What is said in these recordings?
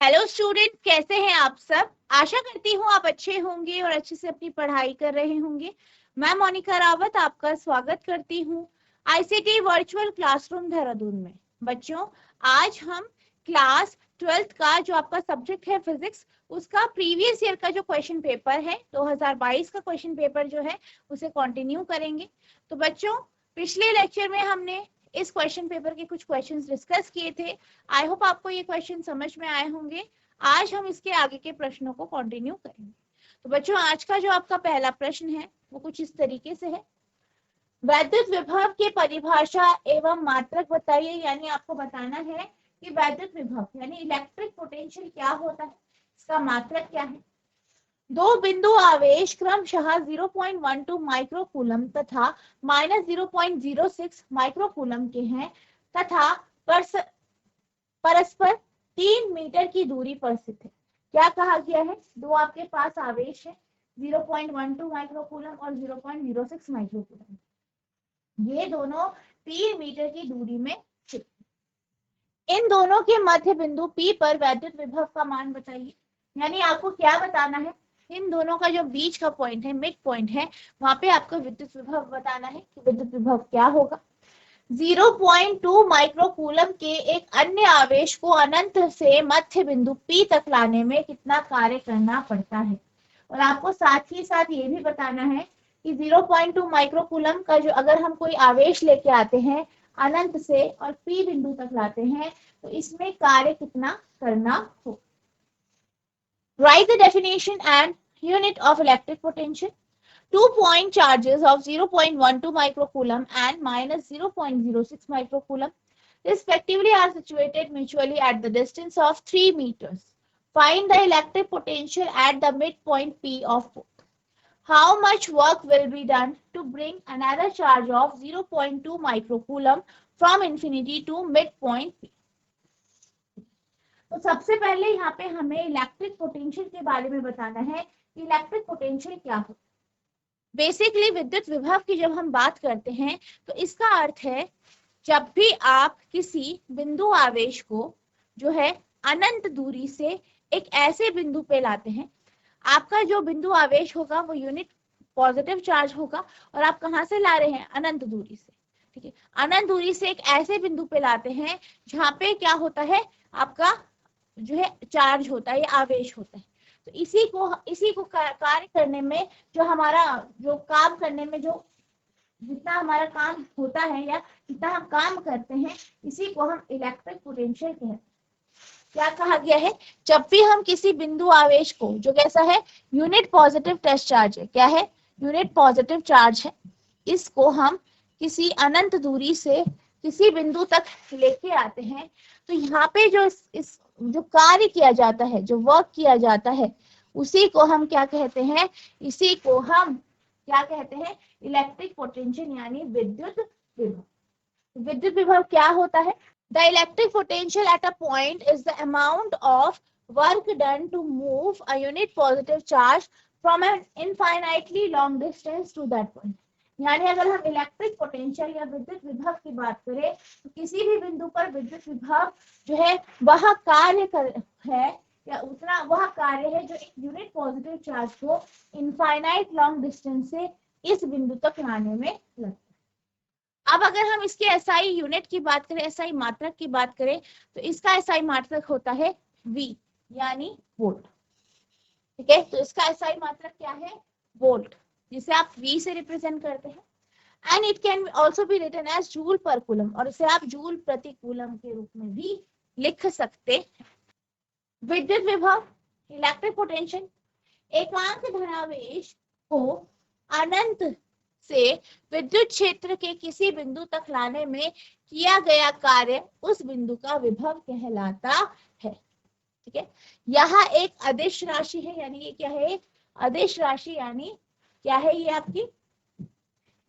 Hello student, कैसे हैं आप सब। आशा करती हूँ आप अच्छे होंगे और अच्छे से अपनी पढ़ाई कर रहे होंगे। मैं मोनिका रावत आपका स्वागत करती हूँ आईसीटी वर्चुअल क्लासरूम देहरादून में। बच्चों, आज हम क्लास 12th का जो आपका सब्जेक्ट है फिजिक्स, उसका प्रीवियस ईयर का जो क्वेश्चन पेपर है 2022 का क्वेश्चन पेपर जो है उसे कंटिन्यू करेंगे। तो बच्चों, पिछले लेक्चर में हमने इस क्वेश्चन पेपर के कुछ क्वेश्चंस डिस्कस किए थे। आई होप आपको ये क्वेश्चन समझ में आए होंगे। आज हम इसके आगे के प्रश्नों को कंटिन्यू करेंगे। तो बच्चों, आज का जो आपका पहला प्रश्न है वो कुछ इस तरीके से है। वैद्युत विभव की परिभाषा एवं मात्रक बताइए। यानी आपको बताना है कि वैद्युत विभव यानी इलेक्ट्रिक पोटेंशियल क्या होता है, इसका मात्रक क्या है। दो बिंदु आवेश क्रमशः 0.12 माइक्रोकूलम तथा -0.06 माइक्रोकूलम के हैं तथा परस्पर 3 मीटर की दूरी पर स्थित है। क्या कहा गया है? दो आपके पास आवेश है, 0.12 माइक्रोकूलम और 0.06 माइक्रोकूलम। ये दोनों 3 मीटर की दूरी में स्थित। इन दोनों के मध्य बिंदु P पर वैद्युत विभव का मान बताइए। यानी आपको क्या बताना है, इन दोनों का जो बीच का पॉइंट है, मिड पॉइंट है, वहां पे आपको विद्युत विभव बताना है कि विद्युत विभव क्या होगा। 0.2 माइक्रोकूलम के एक अन्य आवेश को अनंत से मध्य बिंदु P तक लाने में कितना कार्य करना पड़ता है। और आपको साथ ही साथ ये भी बताना है कि 0.2 माइक्रोकूलम का जो अगर हम कोई आवेश लेके आते हैं अनंत से और P बिंदु तक लाते हैं तो इसमें कार्य कितना करना हो। Write the definition and unit of electric potential. Two-point charges of 0.12 microcoulomb and -0.06 microcoulomb respectively are situated mutually at the distance of 3 meters. Find the electric potential at the midpoint P of both. How much work will be done to bring another charge of 0.2 microcoulomb from infinity to midpoint P? तो सबसे पहले यहाँ पे हमें electric potential के बारे में बताना है कि इलेक्ट्रिक पोटेंशियल क्या होता है। बेसिकली विद्युत विभव की जब हम बात करते हैं तो इसका अर्थ है जब भी आप किसी बिंदु आवेश को जो है अनंत दूरी से एक ऐसे बिंदु पे लाते हैं, आपका जो बिंदु आवेश होगा वो यूनिट पॉजिटिव चार्ज होगा और आप कहाँ से ला रहे हैं? अनंत दूरी से। ठीक है, अनंत दूरी से एक ऐसे बिंदु पे लाते हैं जहां पे क्या होता है, आपका जो है चार्ज होता है या आवेश होता है। तो इसी को कार्य करने में जो हमारा जो काम करने में जो जितना हमारा काम होता है या जितना हम काम करते हैं, इसी को हम इलेक्ट्रिक पोटेंशियल कहते हैं। क्या कहा गया है? जब भी हम किसी बिंदु आवेश को, जो कैसा है, यूनिट पॉजिटिव टेस्ट चार्ज है, क्या है? यूनिट पॉजिटिव चार्ज है, इसको हम किसी अनंत दूरी से किसी बिंदु तक लेके आते हैं तो यहाँ पे जो इस जो कार्य किया जाता है, जो वर्क किया जाता है, उसी को हम क्या कहते हैं? इसी को हम क्या कहते हैं? इलेक्ट्रिक पोटेंशियल यानी विद्युत विभव। विद्युत विभव क्या होता है? The electric potential at a point is the amount of work done to move a unit positive charge from an infinitely long distance to that point. यानी अगर हम इलेक्ट्रिक पोटेंशियल या विद्युत विभव की बात करें तो किसी भी बिंदु पर विद्युत विभव जो है वह कार्य है या उतना वह कार्य है जो एक यूनिट पॉजिटिव चार्ज को इनफाइनाइट लॉन्ग डिस्टेंस से इस बिंदु तक लाने में लगता है। अब अगर हम इसके एसआई यूनिट की बात करें, एसआई मात्रक की बात करें तो इसका एसआई मात्रक होता है V यानी वोल्ट। ठीक है, तो इसका एसआई मात्रक क्या है? वोल्ट, जिसे आप V से रिप्रेजेंट करते हैं। And it can also be written as joule per coulomb, और इसे आप जूल प्रति कूलम के रूप में भी लिख सकते हैं। विद्युत विभव, इलेक्ट्रिक पोटेंशियल, एकांक धनावेश को अनंत से विद्युत क्षेत्र के किसी बिंदु तक लाने में किया गया कार्य उस बिंदु का विभव कहलाता है। ठीक है, यहाँ एक अदिश राशि है, यानी ये क्या है? अदिश राशि यानी क्या है? ये आपकी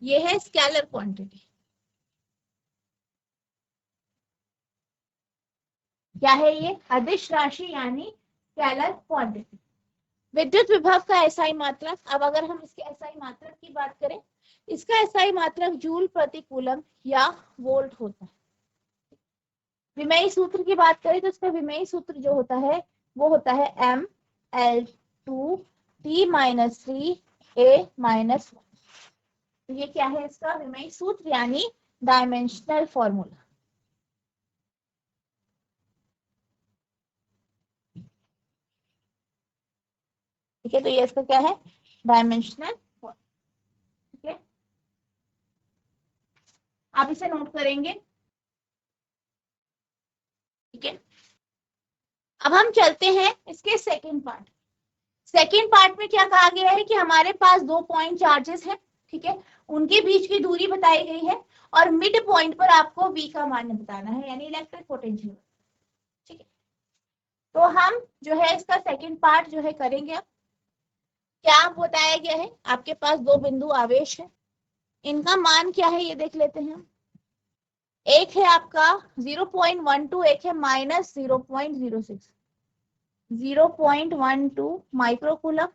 ये है स्केलर क्वांटिटी। क्या है ये? अदिश राशि यानी स्केलर क्वांटिटी। विद्युत विभव का एसआई मात्रक, अब अगर हम इसके एसआई मात्रक की बात करें, इसका एसआई मात्रक जूल प्रति कूलम या वोल्ट होता है। विमेयी सूत्र की बात करें तो इसका विमेयी सूत्र जो होता है वो होता है ML2T-3A-1। तो ये क्या है, इसका विमेय सूत्र यानी डायमेंशनल फॉर्मूला। ठीक है, तो ये इसका क्या है, डायमेंशनल फॉर्मूला। ठीक है, आप इसे नोट करेंगे। ठीक है, अब हम चलते हैं इसके सेकंड पार्ट। सेकंड पार्ट में क्या कहा गया है कि हमारे पास 2 पॉइंट चार्जेस हैं। ठीक है, उनके बीच की दूरी बताई गई है और मिड पॉइंट पर आपको V का मान बताना है, यानी इलेक्ट्रिक पोटेंशियल। ठीक है, तो हम जो है इसका सेकंड पार्ट जो है करेंगे। अब क्या बताया गया है, आपके पास 2 बिंदु आवेश है, इनका मान क्या है ये देख लेते हैं। एक है आपका 0.12, एक है -0.06। 0.12 माइक्रोकूलम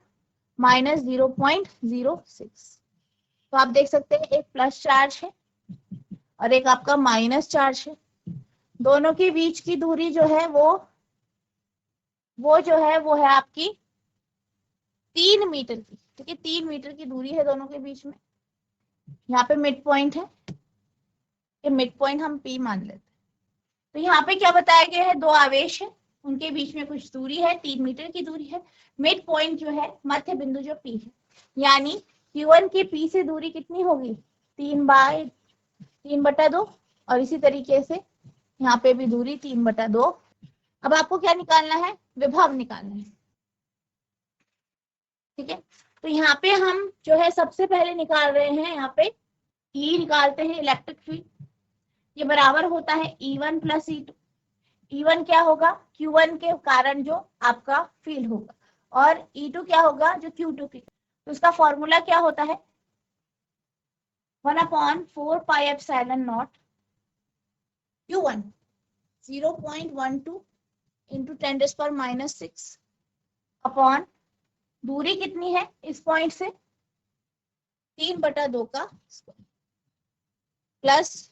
-0.06। तो आप देख सकते हैं एक प्लस चार्ज है और एक आपका माइनस चार्ज है। दोनों के बीच की दूरी जो है वो है आपकी 3 मीटर की। ठीक है, 3 मीटर की दूरी है दोनों के बीच में। यहाँ पे मिड पॉइंट है, ये मिड पॉइंट हम P मान लेते हैं। तो यहाँ पे क्या बताया गया है, 2 आवेश है, उनके बीच में कुछ दूरी है, 3 मीटर की दूरी है। मिड पॉइंट जो है, मध्य बिंदु जो P है, यानी Q1 की P से दूरी कितनी होगी, 3/2। और इसी तरीके से यहाँ पे भी दूरी 3/2। अब आपको क्या निकालना है, विभव निकालना है। ठीक है, तो यहाँ पे हम जो है सबसे पहले निकाल रहे हैं, यहाँ पे E निकालते हैं, इलेक्ट्रिक फील्ड। ये बराबर होता है E1 + E2। E1 क्या होगा, Q1 के कारण जो आपका फील्ड होगा, और E2 क्या होगा, जो Q2 की। तो उसका फॉर्मूला क्या होता है, 1/4πε0 Q1 0.12 × 10⁻⁶ अपॉन दूरी कितनी है इस पॉइंट से, 3/2 का स्क्वायर, प्लस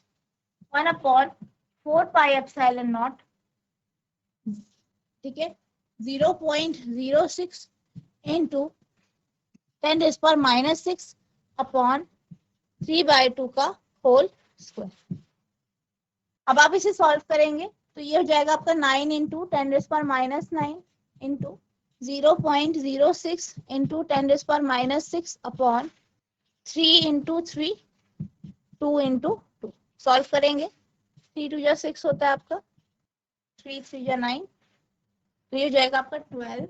1/4πε0। ठीक है, 0.06 × 10⁻⁶ अपॉन 3/2 का होल स्क्वायर। अब आप इसे सॉल्व करेंगे तो ये हो जाएगा आपका 9 × 10⁻⁹ इंटू 0.06 × 10⁻⁶ अपॉन 3 × 3 2 × 2। सॉल्व करेंगे, 3 2 जा 6 होता है आपका, 3 3 जा 9। तो ये हो जाएगा आपका 12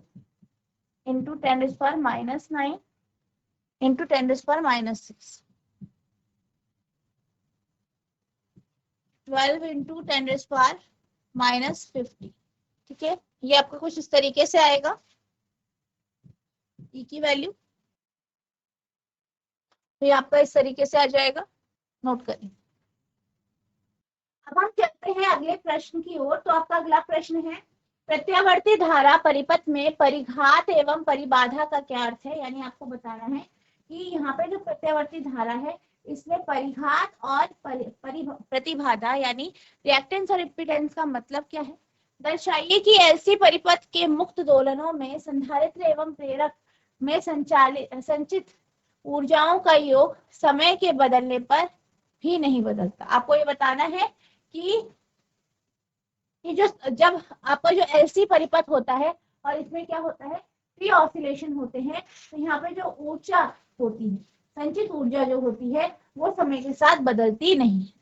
× 10⁻⁹ इंटू 10⁻⁶। 12 × 10⁻⁻50। ठीक है, ये आपका कुछ इस तरीके से आएगा E की वैल्यू। तो ये आपका इस तरीके से आ जाएगा, नोट करें। अब हम चलते हैं अगले प्रश्न की ओर। तो आपका अगला प्रश्न है, प्रत्यावर्ती धारा परिपथ में परिघात एवं परिबाधा का क्या अर्थ है। यानी आपको बताना है कि यहाँ पे जो प्रत्यावर्ती धारा है इसमें परिघात और प्रतिबाधा यानी रिएक्टेंस और इम्पीडेंस का मतलब क्या है। दर्शाइए कि LC परिपथ के मुक्त दोलनों में संधारित्र एवं प्रेरक में संचित ऊर्जाओं का योग समय के बदलने पर भी नहीं बदलता। आपको ये बताना है कि जो जब आपका जो LC परिपथ होता है और इसमें क्या होता है, फ्री ऑसिलेशन होते हैं, तो यहाँ पे जो ऊर्जा होती है, संचित ऊर्जा जो होती है, वो समय के साथ बदलती नहीं है।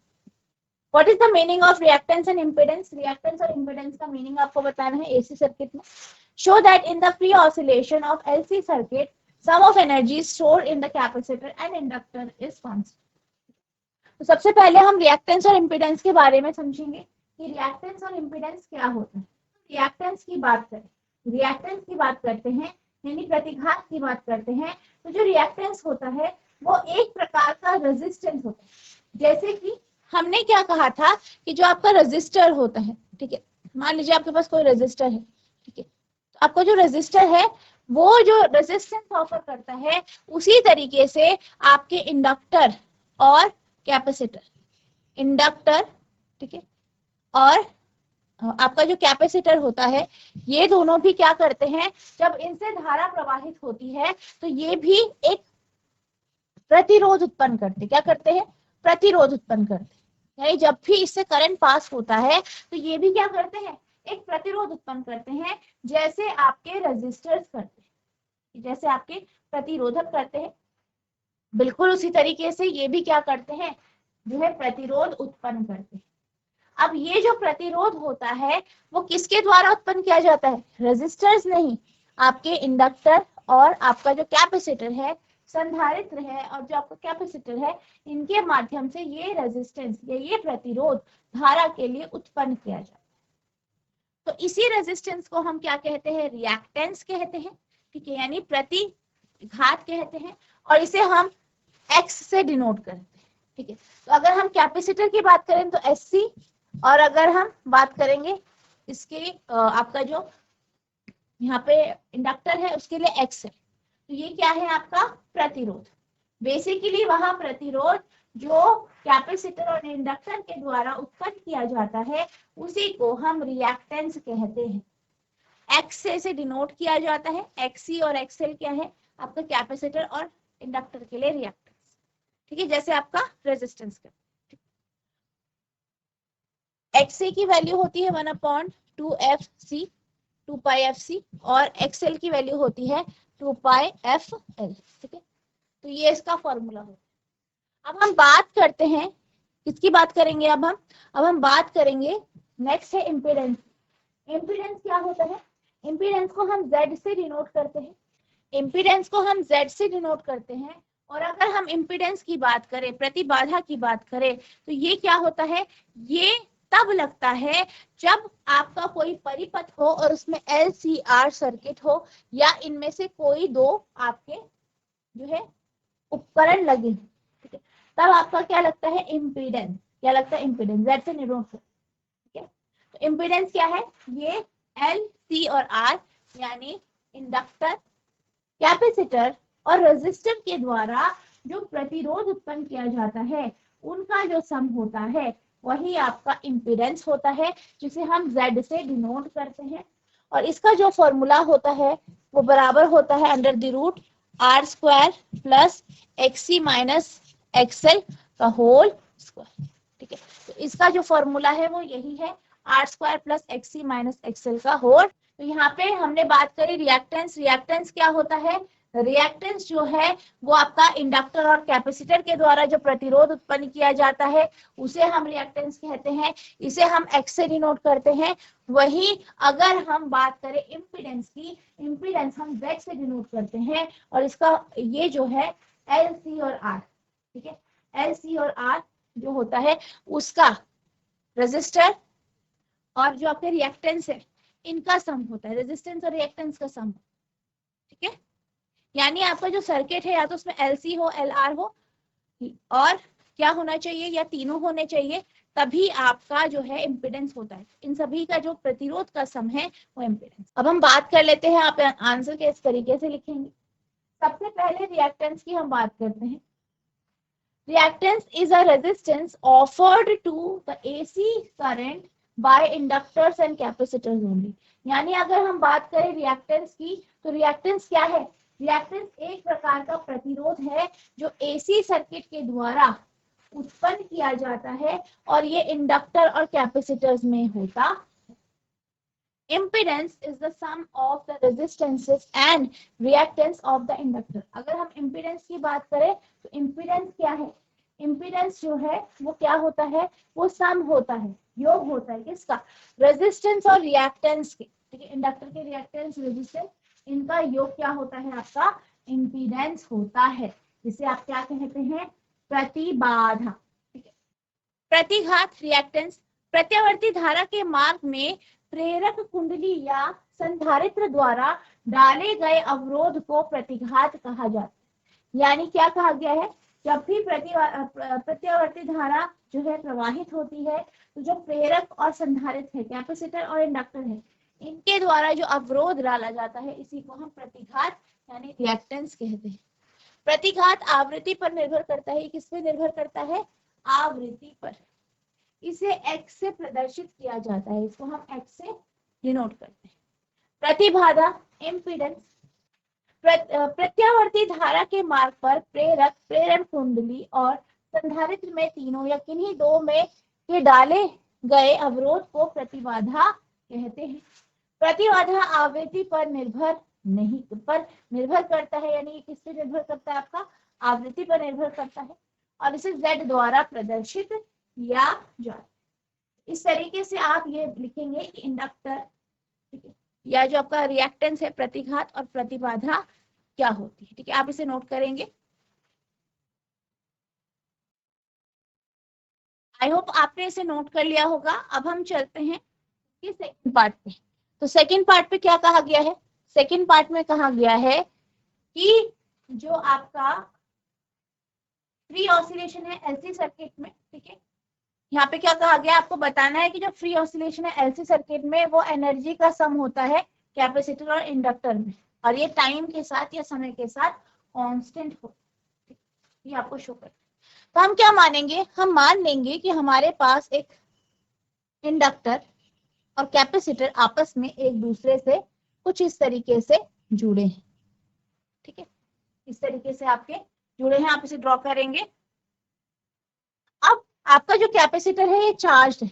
What is the meaning of reactance and impedance. Reactance और इम्पीडेंस का मीनिंग आपको बताना है AC सर्किट में। Show that in the free oscillation of LC circuit sum of energy stored in the capacitor and inductor is constant. तो सबसे पहले हम रिएक्टेंस और इम्पीडेंस के बारे में समझेंगे कि रिएक्टेंस और इम्पीडेंस क्या होता है। रिएक्टेंस की बात करें, रिएक्टेंस की बात करते हैं यानी प्रतिघात की बात करते हैं, तो जो रिएक्टेंस होता है वो एक प्रकार का रेजिस्टेंस होता है। जैसे कि हमने क्या कहा था कि जो आपका रेजिस्टर होता है, ठीक है, मान लीजिए आपके पास कोई रेजिस्टर है, ठीक है, तो आपका जो रेजिस्टर है वो जो रेजिस्टेंस ऑफर करता है, उसी तरीके से आपके इंडक्टर और कैपेसिटर, इंडक्टर, ठीक है, और आपका जो कैपेसिटर होता है, ये दोनों भी क्या करते हैं, जब इनसे धारा प्रवाहित होती है तो ये भी एक प्रतिरोध उत्पन्न करते, क्या करते हैं, प्रतिरोध उत्पन्न करते। यानी जब भी इससे करंट पास होता है तो ये भी क्या करते हैं, एक प्रतिरोध उत्पन्न करते हैं, जैसे आपके रेजिस्टर्स करते हैं, जैसे आपके प्रतिरोधक करते हैं, बिल्कुल उसी तरीके से ये भी क्या करते हैं, जो है प्रतिरोध उत्पन्न करते हैं। अब ये जो प्रतिरोध होता है वो किसके द्वारा उत्पन्न किया जाता है, रेजिस्टर्स नहीं, आपके इंडक्टर और आपका जो कैपेसिटर है, संधारित्र है और जो आपका कैपेसिटर है, इनके माध्यम से ये रेजिस्टेंस ये प्रतिरोध धारा के लिए उत्पन्न किया जाता है। तो इसी रेजिस्टेंस को हम क्या कहते हैं, रिएक्टेंस कहते हैं, ठीक है, यानी प्रतिघात कहते हैं, और इसे हम एक्स से डिनोट करते हैं, ठीक है। तो अगर हम कैपेसिटर की बात करें तो एससी, और अगर हम बात करेंगे इसके आपका जो यहाँ पे इंडक्टर है उसके लिए एक्स है, तो ये क्या है आपका प्रतिरोध। बेसिकली वहां प्रतिरोध जो कैपेसिटर और इंडक्टर के द्वारा उत्पन्न किया जाता है उसी को हम रिएक्टेंस कहते हैं। एक्स से डिनोट किया जाता है, एक्सी और एक्सएल क्या है आपका कैपेसिटर और इंडक्टर के लिए रिएक्टेंस, ठीक है, जैसे आपका रेजिस्टेंस का। एक्सी की वैल्यू होती है 1/2fc 2πfc और एक्सएल की वैल्यू होती है 2πfl, ठीक है। तो ये इसका फॉर्मूला है। अब हम बात करते हैं, किसकी बात करेंगे अब हम बात करेंगे, नेक्स्ट है इम्पीडेंस। इम्पीडेंस क्या होता है, इम्पीडेंस को हम Z से डिनोट करते हैं, इम्पीडेंस को हम Z से डिनोट करते हैं। और अगर हम इम्पीडेंस की बात करें, प्रतिबाधा की बात करें, तो ये क्या होता है, ये तब लगता है जब आपका कोई परिपथ हो और उसमें LCR सर्किट हो या इनमें से कोई दो आपके जो है उपकरण लगे हैं, ठीक है, तब आपका क्या लगता है, इम्पीडेंस, क्या लगता है, इम्पीडेंस Z से डिनोट करते हैं, ठीक है। तो इम्पीडेंस क्या है, ये L, C और R यानी इंडक्टर, कैपेसिटर और रेजिस्टर के द्वारा जो प्रतिरोध उत्पन्न किया जाता है उनका जो सम होता है वही आपका इम्पीडेंस होता है, जिसे हम Z से डिनोट करते हैं। और इसका जो फॉर्मूला होता है वो बराबर होता है √R² plus XC minus XL का होल स्क्वायर, ठीक है। तो इसका जो फॉर्मूला है वो यही है, R² plus XC minus XL का होल। तो यहाँ पे हमने बात करी रिएक्टेंस, रिएक्टेंस क्या होता है, रिएक्टेंस जो है वो आपका इंडक्टर और कैपेसिटर के द्वारा जो प्रतिरोध उत्पन्न किया जाता है उसे हम रिएक्टेंस कहते हैं, इसे हम एक्स से डिनोट करते हैं। वही अगर हम बात करें इम्पीडेंस की, इम्पीडेंस हम जेड से डिनोट करते हैं, और इसका ये जो है एल सी और आर, ठीक है, एल सी और आर जो होता है उसका रेजिस्टर और जो आपके रिएक्टेंस है इनका सम होता है, रेजिस्टेंस और रिएक्टेंस का सम, ठीक है। यानी आपका जो सर्किट है या तो उसमें एलसी हो, एलआर हो, और क्या होना चाहिए, या तीनों होने चाहिए, तभी आपका जो है इम्पीडेंस होता है। इन सभी का जो प्रतिरोध का सम है वो इम्पीडेंस। अब हम बात कर लेते हैं, आप आंसर के इस तरीके से लिखेंगे। सबसे पहले रिएक्टेंस की हम बात करते हैं। Reactance is a resistance offered to the AC current by inductors and capacitors only. यानी अगर हम बात करें रिएक्टेंस की, तो रिएक्टेंस क्या है, रिएक्टेंस एक प्रकार का प्रतिरोध है जो एसी सर्किट के द्वारा उत्पन्न किया जाता है और ये इंडक्टर और कैपेसिटर्स में होता है। Impedance is the sum of the resistances and reactance of the inductor। अगर हम impedance की बात करें तो impedance क्या है, impedance जो है वो क्या होता है, वो सम होता है, योग होता है किसका, रेजिस्टेंस और रिएक्टेंस के, ठीक है, इंडक्टर के रिएक्टेंस रेजिस्टेंस इनका योग क्या होता है आपका, इम्पीडेंस होता है, जिसे आप क्या कहते हैं, प्रतिबाधा, ठीक है। प्रतिघात रिएक्टेंस प्रत्यावर्ती धारा के मार्ग में प्रेरक कुंडली या संधारित्र द्वारा डाले गए अवरोध को प्रतिघात कहा जाता है। यानी क्या कहा गया है, जब भी प्रत्यावर्ती धारा जो है प्रवाहित होती है तो जो प्रेरक और संधारित्र है, कैपेसिटर और इंडक्टर है, इनके द्वारा जो अवरोध डाला जाता है इसी को हम प्रतिघात यानी रिएक्टेंस कहते हैं। प्रतिघात आवृत्ति पर निर्भर करता है, किस पे निर्भर करता है, आवृत्ति पर। इसे एक्स से प्रदर्शित किया जाता है, इसको हम एक्स से डिनोट करते हैं। प्रतिबाधा इम्पीडेंस, प्रत्यावर्ती धारा के मार्ग पर प्रेरक, प्रेरण कुंडली और संधारित्र में तीनों या किन्हीं दो में के डाले गए अवरोध को प्रतिबाधा कहते हैं। प्रतिबाधा आवृत्ति पर निर्भर करता है, यानी किस पे निर्भर करता है, आपका आवृत्ति पर निर्भर करता है, और इसे Z द्वारा प्रदर्शित किया जाता है। इस तरीके से आप ये लिखेंगे इंडक्टर, ठीक है, या जो आपका रिएक्टेंस है प्रतिघात और प्रतिबाधा क्या होती है, ठीक है, आप इसे नोट करेंगे। आई होप आपने इसे नोट कर लिया होगा। अब हम चलते हैं सेकंड पार्ट पे। तो सेकंड पार्ट पे क्या कहा गया है? सेकंड पार्ट में कहा गया है कि जो आपका फ्री ऑसिलेशन है एलसी सर्किट में, ठीक है, यहाँ पे क्या कहा गया, आपको बताना है कि जो फ्री ऑसिलेशन है एलसी सर्किट में वो एनर्जी का सम होता है कैपेसिटर और इंडक्टर में, और ये टाइम के साथ या समय के साथ कांस्टेंट हो, ये आपको शो कर। तो हम क्या मानेंगे, हम मान लेंगे कि हमारे पास एक इंडक्टर और कैपेसिटर आपस में एक दूसरे से कुछ इस तरीके से जुड़े हैं, ठीक है, इस तरीके से आपके जुड़े हैं, आप इसे ड्रॉ करेंगे। अब आपका जो कैपेसिटर है ये चार्ज है,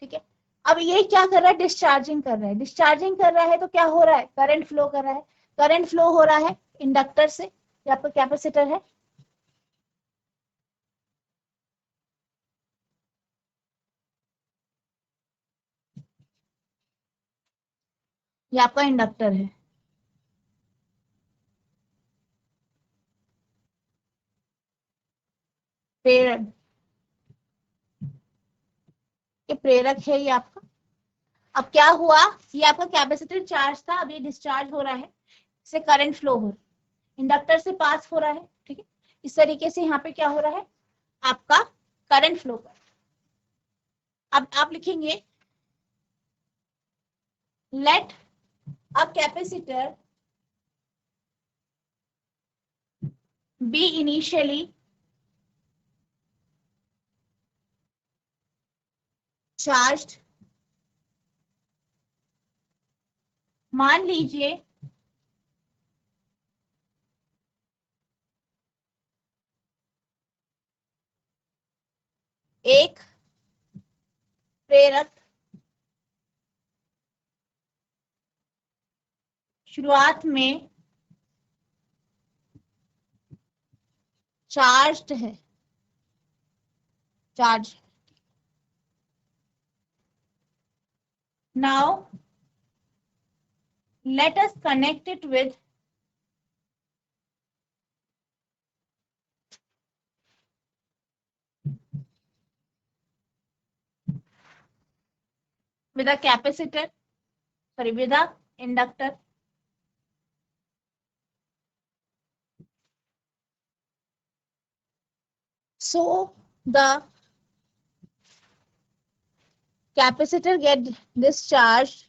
ठीक है, अब ये क्या कर रहा है, डिस्चार्जिंग कर रहा है। डिस्चार्जिंग कर रहा है तो क्या हो रहा है, करंट फ्लो कर रहा है। करंट फ्लो हो रहा है इंडक्टर से, ये आपका कैपेसिटर है, ये आपका इंडक्टर है। प्रेरक, ये प्रेरक है ये आपका। अब क्या हुआ, ये आपका कैपेसिटर चार्ज था, अब ये डिस्चार्ज हो रहा है, इससे करंट फ्लो हो रहा है, इंडक्टर से पास हो रहा है, ठीक है, इस तरीके से यहाँ पे क्या हो रहा है, आपका करंट फ्लो कर। अब आप लिखेंगे let a capacitor be initially charged, मान लीजिए एक प्रेरक शुरुआत में चार्ज्ड है, charge. Now let us connect it with a capacitor, sorry, with a inductor. So the capacitor get discharged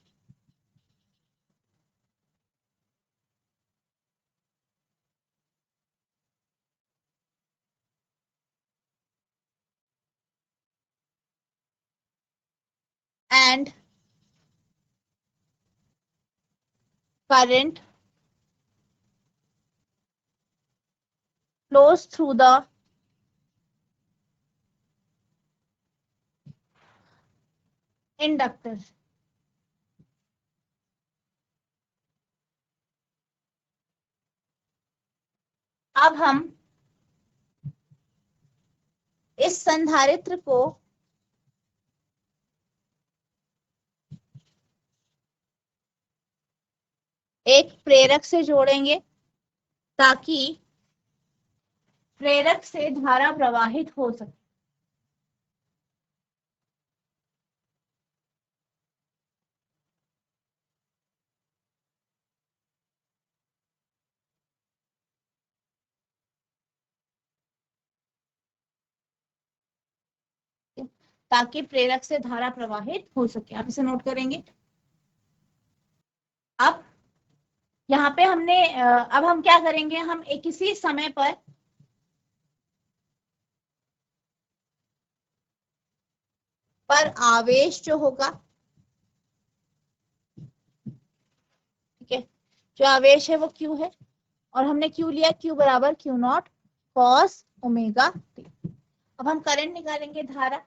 and current flows through the inductor. अब हम इस संधारित्र को एक प्रेरक से जोड़ेंगे ताकि प्रेरक से धारा प्रवाहित हो सके। ताकि प्रेरक से धारा प्रवाहित हो सके, आप इसे नोट करेंगे। अब यहाँ पे हमने अब हम क्या करेंगे, हम एक किसी समय पर पर आवेश जो होगा, ठीक है, जो आवेश है वो Q है, और हमने Q लिया, Q बराबर Q not cos omega T. अब हम करंट निकालेंगे, धारा,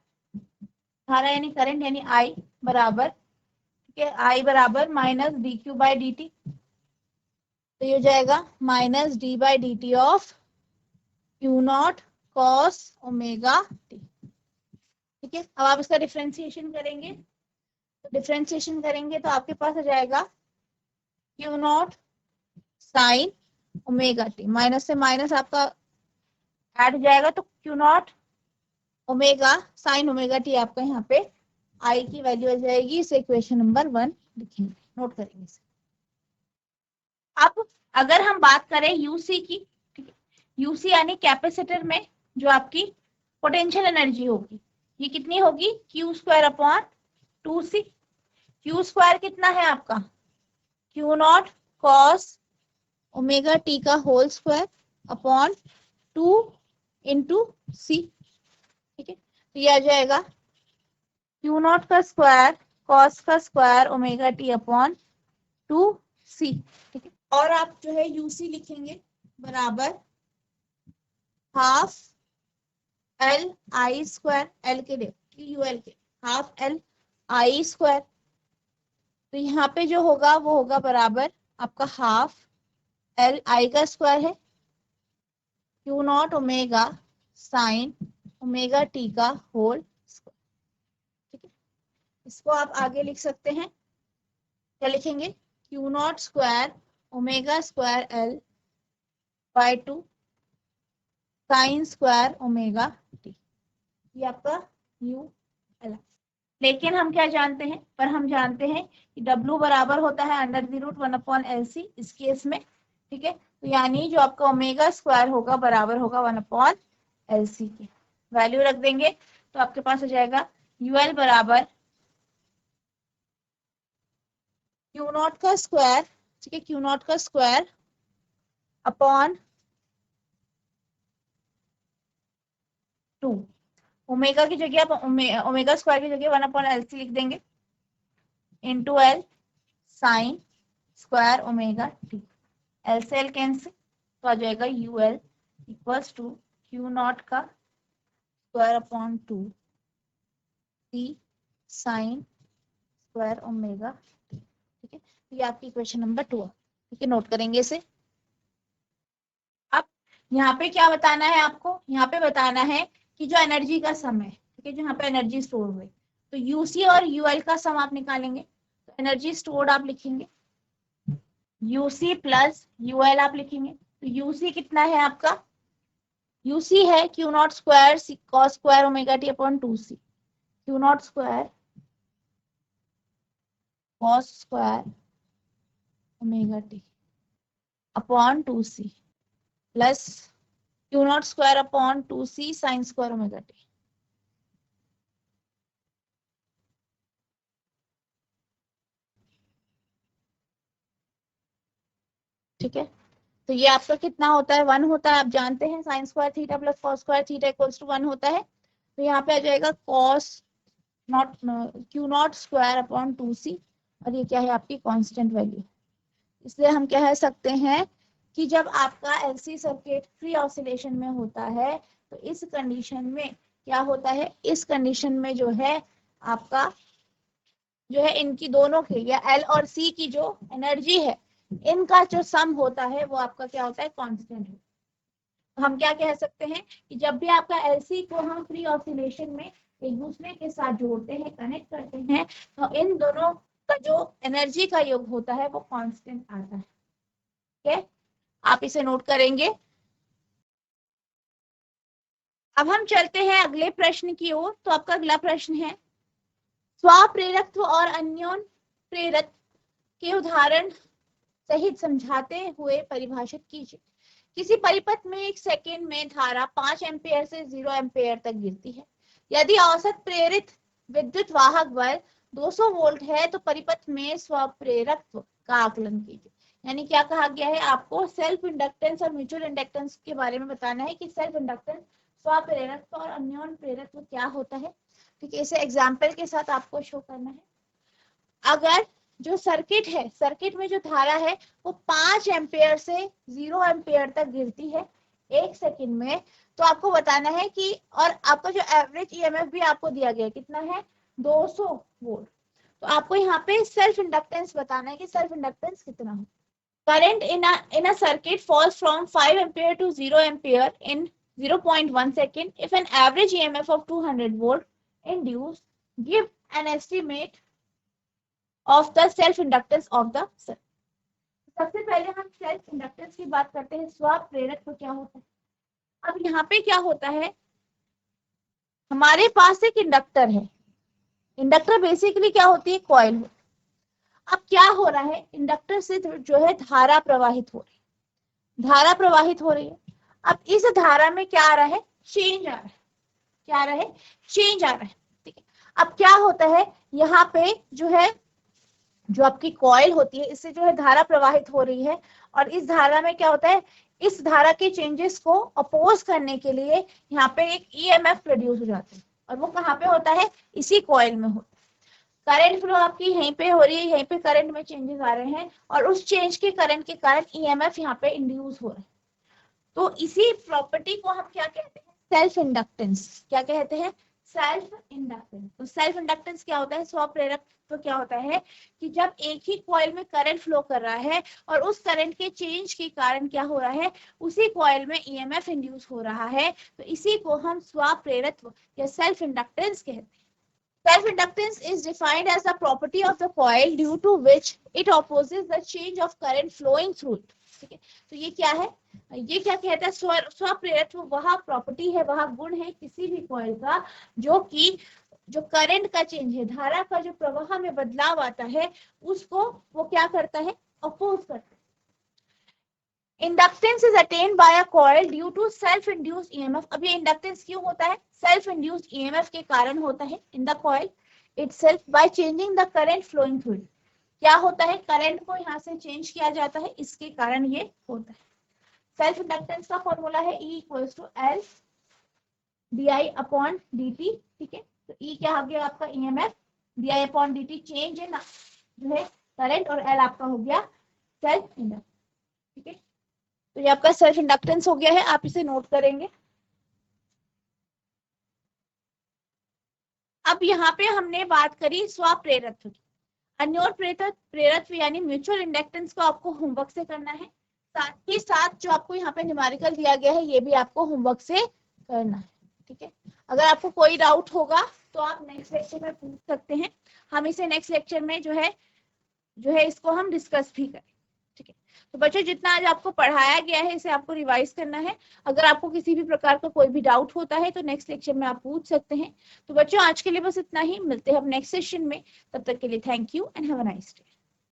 धारा यानी करंट यानी I बराबर, ठीक है, I बराबर minus D Q by D T, तो ये हो जाएगा minus D by D T of Q not cos omega T. ठीक है, अब आप इसका डिफरेंशिएशन करेंगे, तो डिफरेंशिएशन करेंगे तो आपके पास आ जाएगा Q not sine omega T, minus से माइनस आपका ऐड हो जाएगा, तो Q not omega sine omega T आपका यहाँ पे आई की वैल्यू आ जाएगी। इसे इक्वेशन नंबर 1 लिखेंगे, नोट करेंगे इसे। अब अगर हम बात करें यूसी की, ठीक है, यूसी यानी कैपेसिटर में जो आपकी पोटेंशियल एनर्जी होगी, ये कितनी होगी, Q square upon 2c। Q square कितना है आपका, Q not cos omega T का होल स्क्वायर अपॉन 2 इंटू सी। ठीक है, तो ये आ जाएगा क्यू नॉट का स्क्वायर कॉस का square omega T upon 2c। ठीक है, और आप जो है यूसी लिखेंगे बराबर half L I square, L के लिए यूएल के हाफ एल आई स्क्वायर, तो यहाँ पे जो होगा वो होगा बराबर आपका हाफ एल आई का स्क्वायर है Q not omega sine omega T का होल स्क्वायर। ठीक है, इसको आप आगे लिख सकते हैं, क्या लिखेंगे, Q naught square omega square L by 2 sign square omega T, ये आपका यू एल। लेकिन हम क्या जानते हैं, पर हम जानते हैं कि W बराबर होता है अंडर द रूट 1/LC इस केस में। ठीक है, तो यानी जो आपका ओमेगा स्क्वायर होगा बराबर होगा 1/LC के, वैल्यू रख देंगे तो आपके पास हो जाएगा यूएल बराबर क्यू नॉट का स्क्वायर, ठीक है, क्यू नॉट का स्क्वायर अपॉन 2, ओमेगा की जगह आप ओमेगा स्क्वायर की जगह 1/LC लिख देंगे into L sine square omega T, L से एल कैंसिल, तो आ जाएगा U L equals to Q naught का square upon 2 T sine square omega T. ठीक है, तो ये आपकी इक्वेशन नंबर 2 है। ठीक है, नोट करेंगे इसे। अब यहाँ पे क्या बताना है आपको, यहाँ पे बताना है कि जो एनर्जी का सम है, ठीक है, जो यहाँ पे एनर्जी स्टोर हुई, तो यूसी और यूएल का सम आप निकालेंगे, तो एनर्जी स्टोर्ड आप लिखेंगे यूसी प्लस यूएल आप लिखेंगे, तो यूसी कितना है आपका, यूसी है Q naught square cos square omega T upon 2c, Q naught square cos square omega T upon 2c plus Q naught square upon 2c sign square omega T. ठीक है, तो ये आपका कितना होता है, 1 होता है, आप जानते हैं sine square theta plus cos square theta equals to 1 होता है, तो यहाँ पे आ जाएगा cos naught q naught square upon 2c, और ये क्या है आपकी कांस्टेंट वैल्यू। इसलिए हम कह सकते हैं कि जब आपका एलसी सर्किट फ्री ऑसिलेशन में होता है तो इस कंडीशन में क्या होता है, इस कंडीशन में जो है आपका जो है इनकी दोनों की या एल और सी की जो एनर्जी है इनका जो सम होता है वो आपका क्या होता है, कांस्टेंट है। तो हम क्या कह सकते हैं कि जब भी आपका एलसी को हम फ्री ऑसिलेशन में एक दूसरे के साथ जोड़ते हैं, कनेक्ट करते हैं, तो इन दोनों का जो एनर्जी का योग होता है वो कांस्टेंट आता है। ठीक है, आप इसे नोट करेंगे। अब हम चलते हैं अगले प्रश्न की ओर। तो आपका अगला प्रश्न है स्वप्रेरकत्व और अन्योन प्रेरक के उदाहरण सहित समझाते हुए परिभाषित कीजिए। किसी परिपथ में एक सेकेंड में धारा 5 एम्पीयर से 0 एम्पीयर तक गिरती है। यदि औसत प्रेरित विद्युत वाहक बल 200 वोल्ट है तो परिपथ में स्वप्रेरकत्व का आकलन कीजिए। यानी क्या कहा गया है, आपको सेल्फ इंडक्टेंस और म्यूचुअल इंडक्टेंस के बारे में बताना है कि सेल्फ इंडक्टेंस स्वप्रेरकत्व और अन्योन्य प्रेरकत्व क्या होता है, ठीक है, इसे एग्जाम्पल के साथ आपको शो करना है। अगर जो सर्किट है, सर्किट में जो धारा है वो 5 एम्पेयर से 0 एम्पेयर तक गिरती है 1 सेकंड में, तो आपको बताना है कि, और आपका जो एवरेज ईएमएफ भी आपको दिया गया है कितना है 200 वोल्ट, तो आपको यहाँ पे सेल्फ इंडक्टेंस बताना है कि सेल्फ इंडक्टेंस कितना हो। Current in a circuit falls from 5 ampere to 0 ampere in 0.1 second if an average EMF of 200 volt induced. Give an estimate of the self inductance of the circuit. सबसे पहले हम self inductance की बात करते हैं, स्वप्रेरक तो क्या होता है। अब यहाँ पे क्या होता है, हमारे पास एक इंडक्टर है, इंडक्टर बेसिकली क्या होती है, कॉइल होती है। अब क्या हो रहा है, इंडक्टर से जो है धारा प्रवाहित हो रही है, धारा प्रवाहित हो रही है। अब इस धारा में क्या आ रहा है, चेंज आ रहा है, क्या आ रहा है, चेंज आ रहा है, ठीक है। अब क्या होता है, यहाँ पे जो है, जो आपकी कॉइल होती है, इससे जो है धारा प्रवाहित हो रही है, और इस धारा में क्या होता है, इस धारा के चेंजेस को अपोज करने के लिए यहाँ पे एक ईएमएफ प्रोड्यूस हो जाता है, और वो कहाँ पे होता है, इसी कॉइल में होता है। करंट फ्लो आपकी यहीं पे हो रही है, यहीं पे करंट में चेंजेस आ रहे हैं, और उस चेंज के करंट के कारण ईएमएफ यहाँ पे इंड्यूस हो रहा है। तो इसी प्रॉपर्टी को हम क्या कहते हैं, सेल्फ इंडक्टेंस। क्या कहते हैं, सेल्फ इंडक्टेंस। तो सेल्फ इंडक्टेंस क्या होता है, स्वप्रेरक तो क्या होता है कि जब एक ही कॉइल में करंट फ्लो कर रहा है और उस करंट के चेंज के कारण क्या हो रहा है, उसी कॉइल में ईएमएफ इंड्यूस हो रहा है, तो इसी को हम स्वप्रेरत्व या सेल्फ इंडक्टेंस कहते हैं। Self-inductance is defined as the property of the coil due to which it opposes the change of current flowing through it. ठीक है, तो ये क्या है, ये क्या कहता है, स्वप्रेरत्व वह प्रॉपर्टी है, वह गुण है किसी भी कॉइल का जो कि जो करंट का चेंज है, धारा का जो प्रवाह में बदलाव आता है, उसको वो क्या करता है, अपोज करता है। Inductance is attained by a coil due to self induced EMF. अब ये इंडक्टेंस क्यों होता है, सेल्फ इंड्यूस्ड ईएमएफ के कारण होता है in the coil itself by changing the current flowing through it. क्या होता है, करंट को यहाँ से चेंज किया जाता है, इसके कारण ये होता है। सेल्फ इंडक्टेंस का फॉर्मूला है E equals to L DI upon dt, ठीक है। तो E क्या हो गया आपका EMF, DI upon dt change है ना जो है करंट, और L आपका हो गया सेल्फ इंडक्टेंस, ठीक है। तो ये आपका सेल्फ इंडक्टेंस हो गया है, आप इसे नोट करेंगे। अब यहाँ पे हमने बात करी स्वप्रेरत्व की। अन्योन्य प्रेरत्व यानी म्यूचुअल इंडक्टेंस को आपको होमवर्क से करना है, साथ ही साथ जो आपको यहाँ पे न्यूमेरिकल दिया गया है ये भी आपको होमवर्क से करना है, ठीक है। अगर आपको कोई डाउट होगा तो आप नेक्स्ट लेक्चर में पूछ सकते हैं, हम इसे नेक्स्ट लेक्चर में जो है इसको हम डिस्कस भी करें, ठीक है। तो बच्चों जितना आज आपको पढ़ाया गया है इसे आपको रिवाइज करना है। अगर आपको किसी भी प्रकार का कोई भी डाउट होता है तो नेक्स्ट लेक्चर में आप पूछ सकते हैं। तो बच्चों आज के लिए बस इतना ही, मिलते हैं हम नेक्स्ट सेशन में, तब तक के लिए thank you and have a nice day.